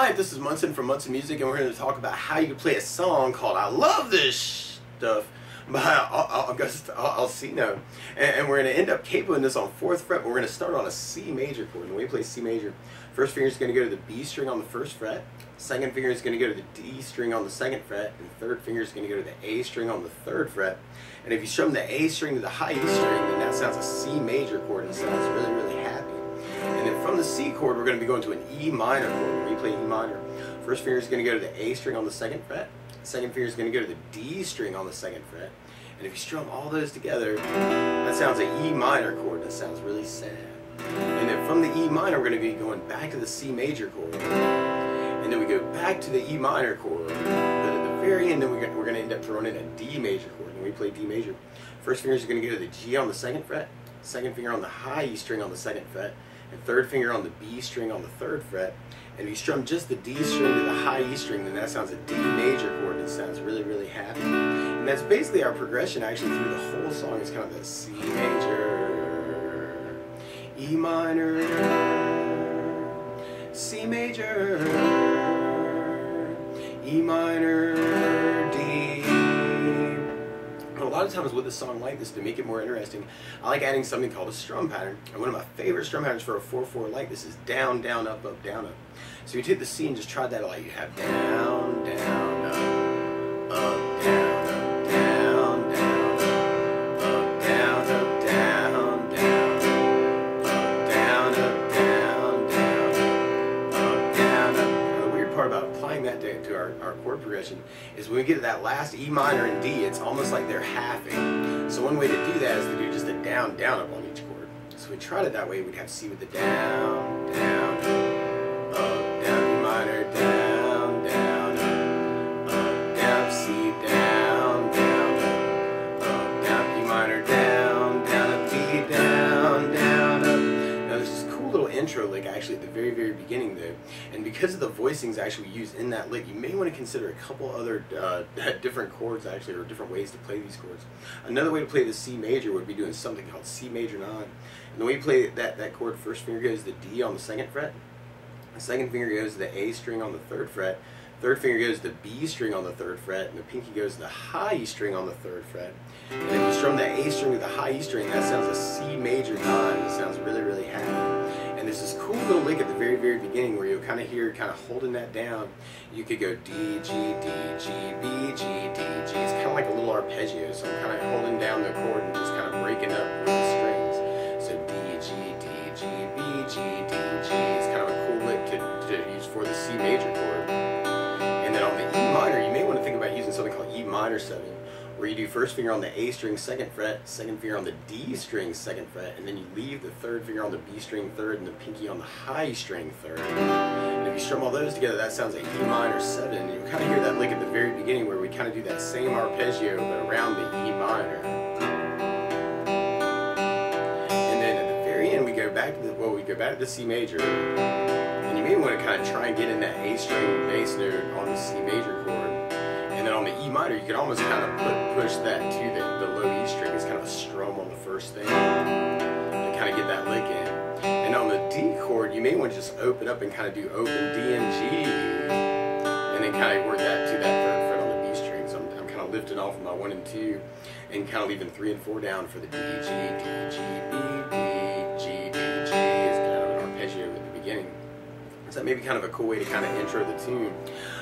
Hi, this is Munson from Munson Music, and we're going to talk about how you can play a song called I Love This Stuff by Alsina. And we're going to end up cabling this on 4th fret, but we're going to start on a C major chord. And when we play C major, first finger is going to go to the B string on the 1st fret, second finger is going to go to the D string on the 2nd fret, and third finger is going to go to the A string on the 3rd fret. And if you strum the A string to the high E string, then that sounds a C major chord and sounds really, really happy. And then from the C chord, we're going to be going to an E minor chord. When we play E minor, first finger is going to go to the A string on the 2nd fret, second finger is going to go to the D string on the 2nd fret. And if you strum all those together, that sounds an E minor chord that sounds really sad. And then from the E minor, we're going to be going back to the C major chord. And then we go back to the E minor chord. But at the very end, then we're going to end up throwing in a D major chord. When we play D major, first finger is going to go to the G on the 2nd fret, second finger on the high E string on the 2nd fret, and third finger on the B string on the 3rd fret. And if you strum just the D string to the high E string, then that sounds a D major chord and sounds really, really happy. And that's basically our progression actually through the whole song. It's kind of the C major, E minor, C major, E minor, D. A lot of times with a song like this, to make it more interesting, I like adding something called a strum pattern. And one of my favorite strum patterns for a 4/4 like this is down, down, up, up, down, up. So you take the C and just try that like you have down, down, up, down, up, down, down, up, down, up, down, down, up, down, up, down, down, up, down, up. And the weird part about applying that to our chord progression is when we get to that last E minor and D, it's almost like they're halving. So one way to do that is to do just a down, down, up on each chord. So if we tried it that way, we'd have C with the down, down, up, down, E minor, down, down, up, down, C, down, down, up, down, E minor, down, down, up, D, down, down, up. Now there's this cool little intro lick actually at the very, very beginning there. And because of the voicings actually used in that lick, you may want to consider a couple other different chords actually, or different ways to play these chords. Another way to play the C major would be doing something called C major 9. And the way you play that chord, first finger goes to the D on the 2nd fret, the second finger goes to the A string on the 3rd fret, third finger goes to the B string on the 3rd fret, and the pinky goes to the high E string on the 3rd fret. And if you strum the A string to the high E string, that sounds a C major 9. It sounds really, really happy. And there's this cool little lick at the very, very beginning where you'll kind of hear kind of holding that down. You could go D, G, D, G, B, G, D, G. It's kind of like a little arpeggio, so I'm kind of holding down the chord and just kind of breaking up with the strings. So D, G, D, G, B, G, D, G. It's kind of a cool lick to use for the C major chord. And then on the E minor, you may want to think about using something called E minor 7. Where you do first finger on the A string 2nd fret, second finger on the D string 2nd fret, and then you leave the third finger on the B string 3rd and the pinky on the high string 3rd. And if you strum all those together, that sounds like E minor 7. And you kind of hear that lick at the very beginning where we kind of do that same arpeggio but around the E minor. And then at the very end, we go back to the C major, and you may want to kind of try and get in that A string bass note on the C major chord. And then on the E minor, you can almost kind of push that to the low E string. It's kind of a strum on the first thing to kind of get that lick in. And on the D chord, you may want to just open up and kind of do open D and G, and then kind of work that to that 3rd fret on the B string. So I'm kind of lifting off of my 1 and 2, and kind of leaving 3 and 4 down for the D, G, D, G, B, D, G, D, G. It's kind of an arpeggio at the beginning. So that may be kind of a cool way to kind of intro the tune.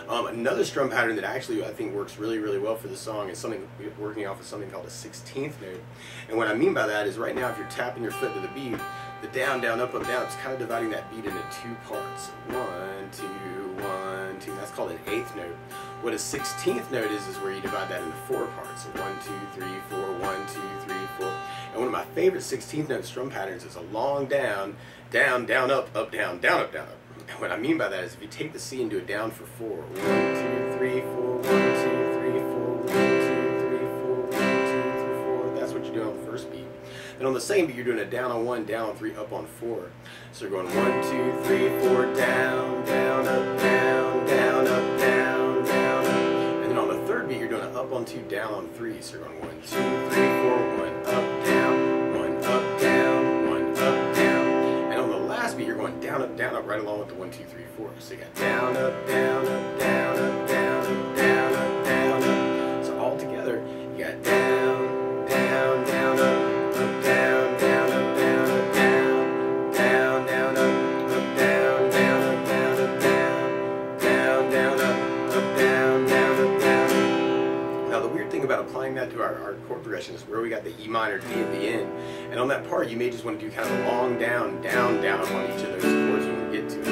Another strum pattern that actually I think works really, really well for the song is something working off of something called a 16th note. And what I mean by that is right now if you're tapping your foot to the beat, the down, down, up, down, it's kind of dividing that beat into 2 parts. 1, 2, 1, 2. That's called an 8th note. What a 16th note is where you divide that into 4 parts. So 1, 2, 3, 4, 1, 2, 3, 4. And one of my favorite 16th note strum patterns is a long down, down, down, up, down, down, up, down, up. And what I mean by that is if you take the C and do it down for 4, 1, 2, 3, 4, 1, 2, 3, 4, 1, 2, 3, 4, 1, 2, 3, 4. That's what you're doing on the first beat. Then on the second beat, you're doing a down on 1, down on 3, up on 4. So you're going 1, 2, 3, 4, down, down, up, down, down, up, down, down, up. And then on the third beat, you're doing an up on 2, down on 3. So you're going 1, 2, 3, 4, 1, up, down, 1, up, down, 1, up, down. And on the last beat, you're going down, up, down, up, right along with the 1, 2, 3, 4. So you got down, up, down, up, down, up, down, up, down, up, down, up. So all together, you got down, down, down, up, down, down, up, down, up, down, down, down, up, down, down, up, down, up, down, down, up, down, down, up, down. Now the weird thing about applying that to our chord progression is where we got the E minor D at the end. And on that part, you may just want to do kind of a long down, down, down up on each of those chords when we get to it.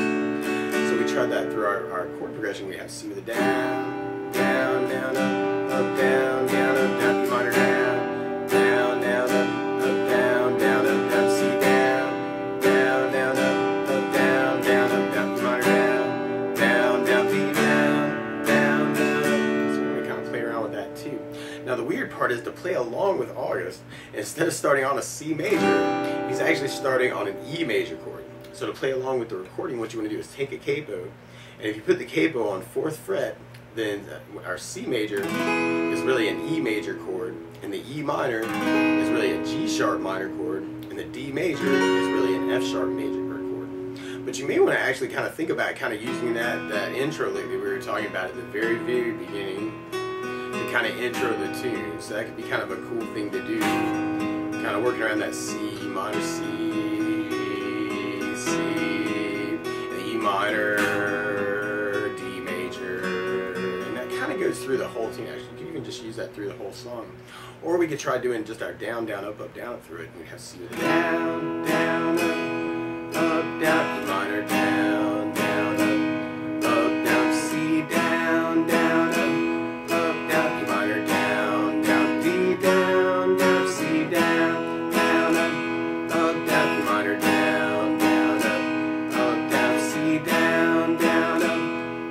So we tried that through our chord progression. We have C with a down, down, down, up, down, down, up, down, E minor down, down, down, up, down, down, up, down, C down, down, down, up, down, down, up, down, E minor down, down, down, B down, down, down, up. So we're going to kind of play around with that too. Now the weird part is to play along with August, instead of starting on a C major, he's actually starting on an E major chord. So to play along with the recording, what you want to do is take a capo, and if you put the capo on 4th fret, then our C major is really an E major chord, and the E minor is really a G sharp minor chord, and the D major is really an F sharp major chord. But you may want to actually kind of think about kind of using that intro lick that we were talking about at the very, very beginning, to kind of intro the tune. So that could be kind of a cool thing to do, kind of working around that C minor, C, and E minor, D major, and that kind of goes through the whole tune. Actually, you can even just use that through the whole song. Or we could try doing just our down, down, up, down, up through it, and we have C with a down, down, up, down, E minor, down, down, up, down, C, down, down, up, down, E minor, down, down, D, down, down, C, down, down, up, down, E minor, down, down, down, C, down, down, down,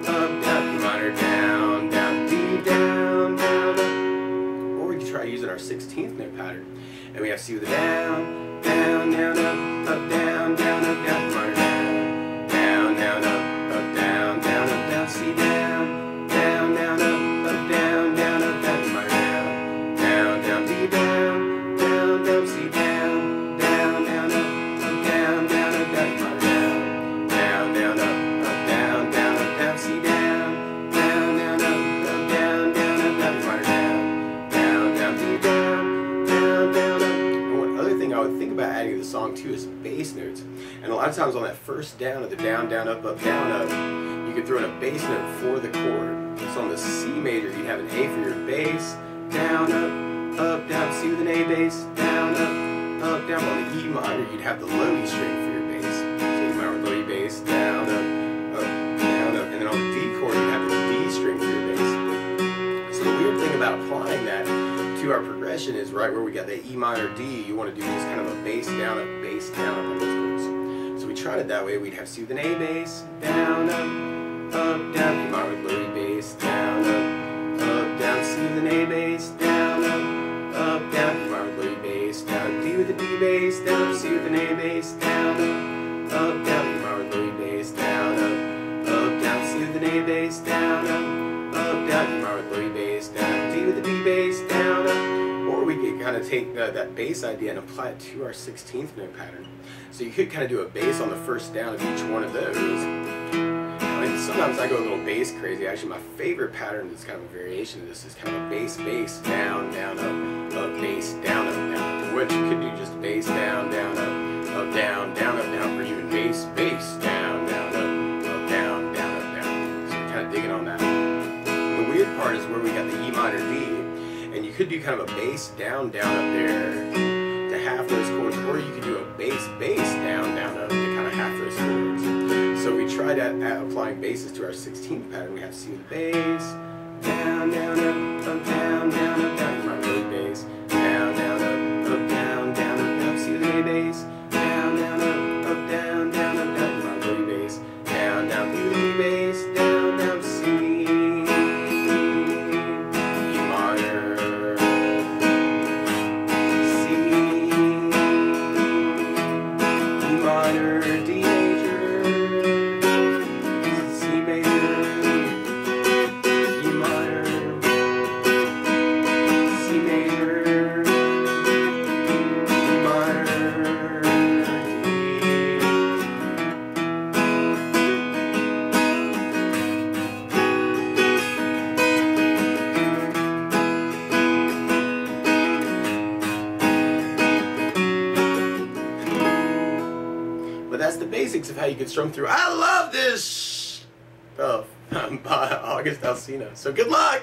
E minor, down, down, D, down, down, up. Or we could try using our 16th note pattern, and we have C with a down, down, down, up, down, down, up, down, E minor, down, down, down, down, C, down, down, down, down, down, E minor, down, down, D, down, down, C, down, down, down, down, E minor, down, down, down, C, down, down, down, down, E minor, down, D, down, down. And one other thing I would think about adding to the song too is bass notes. And a lot of times on that first down of the down, down, up, down, up, you could throw in a bass note for the chord. So on the C major, you'd have an A for your bass, down, up, down, C with an A bass, down, up, down. On the E minor, you'd have the low E string for your bass. So E minor, low E bass, down, up, down, up. And then on the D chord, you'd have the D string for your bass. So the weird thing about applying that to our progression is right where we got the E minor D, you want to do this kind of a bass down, up on those chords. So we tried it that way. We'd have C with an A bass, down, up, down, E minor with low E bass, down, down, C with an A bass, down, down, E minor with low E bass, down, D with a D bass, down, up, C with an A bass, down, down, E minor with low E bass, down, down, C with an A bass, down, down, E minor with low E bass, down, D with a D bass, down, or we could kind of take that bass idea and apply it to our 16th note pattern. So you could kind of do a bass on the first down of each one of those. And sometimes I go a little bass crazy. Actually, my favorite pattern that's kind of a variation of this is kind of a bass, bass, down, down, up, bass, down, down. Or what you could do just bass, down, down, up, down, down, or even bass, bass, down, down, up, down, down. So you're kind of digging on that. The weird part is where we got the E minor D, and you could do kind of a bass, down, down up there to half those chords, or you could do a bass, bass, down, down, up to kind of half those chords. So we tried at applying basses to our 16th pattern. We have C with a bass, down, down, up, down, down, E minor low bass, down, down, up, down, down, C with an A bass, down, down, up, down, E minor low bass, down, down, D with an E bass, down, C. basics of how you can strum through. I love this stuff by August Alsina. So good luck!